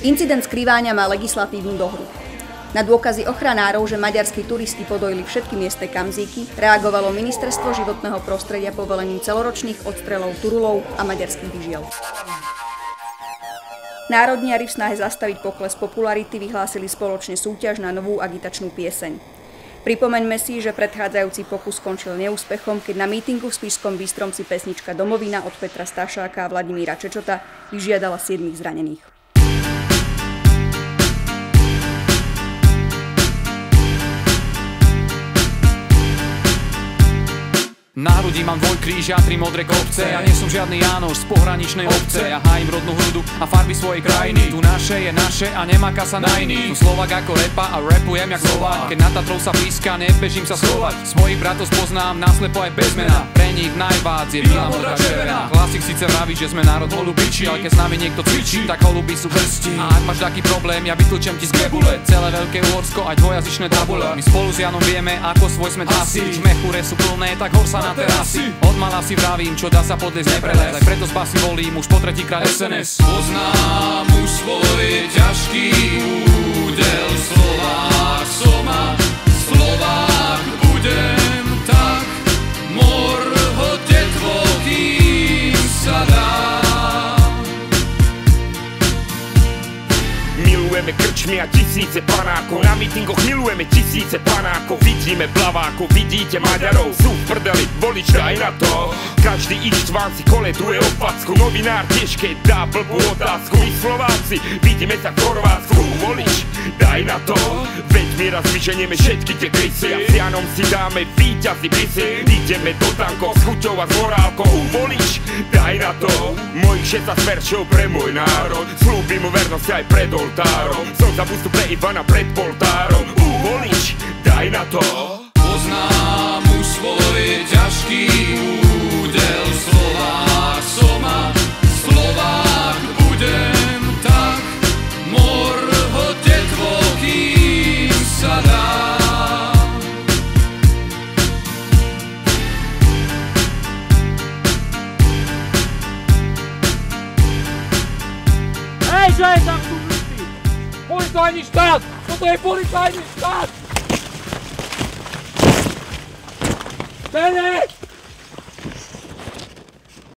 Incident skrývania má legislatívnu dohru. Na dôkazy ochranárov, že maďarskí turisti podojili všetky miestne kamzíky, reagovalo Ministerstvo životného prostredia povolením celoročných odstrelov turulov a maďarských vyžiel. Národniari v snahe zastaviť pokles popularity vyhlásili spoločne súťaž na novú agitačnú pieseň. Pripomeňme si, že predchádzajúci pokus skončil neúspechom, keď na mítingu v Spišskom Bystromci pesnička Domovina od Petra Stašáka a Vladimíra Čečota vyžiadala 7 zranených. Na hrudi mám dvojkríž a 3 modré kopce. Ja nie som žiadny Jánoš z pohraničnej obce. Ja hájim rodnú hrudu a farby svojej krajiny. Tu naše je naše a nemáka sa na iný. Tu Slovak ako repa a rapujem jak Slovák. Keď na Tatrou sa blízka, nebežím sa schovať. Svojich bratov spoznám naslepo aj bez mena. Pre nich najvác je biela, modrá, červená. Klasik síce vraví, že sme národ holubičí, ale keď s nami niekto cvičí, tak holuby sú hrsti. A ak máš taký problém, ja vytlčem ti z gebule. Celé Veľké Uhorsko aj dvojazyčné tabule. My spolu s Janom vieme, ako svoj sme trasy. Mechure sú plné, tak hor sa na terasy. Od mala si vravím, čo dá sa podliesť neprelez. Aj preto z basy volím už po tretíkrát SNS. Poznám už svoj ťažký údel. Slovák som a Slovák budem, tak mor ho detvo, kým sa dá. Milujeme krčmy a tisíce panákov. Na mítingoch milujeme tisíce panákov. Vidíme blavákov, vidíte Maďarov. Sú v prdeli, volič daj na to. Každý ištván si koleduje o facku. Novinár tiež keď dá blbú otázku. My Slováci vidíme sa v Chorvátsku. Volič daj na to. Veď my raz vyženieme všetky tie krysy. A s Janom si dáme víťazi bisy. Ideme do tankov s chuťou a s morálkou. Volič daj na to. Mojich 16 veršov pre môj národ. Slúbim mu vernosť aj pred oltárom. Som za pustu pre Ivana pred poltárom. Volič daj na to. Poznám už svoj ťažký údel. Slovák som a Slovák budem, tak mor ho detvo, kým sa dá. Hej, čo je tam tu ľudí? Policajný štát! Toto je policajný štát! Bene!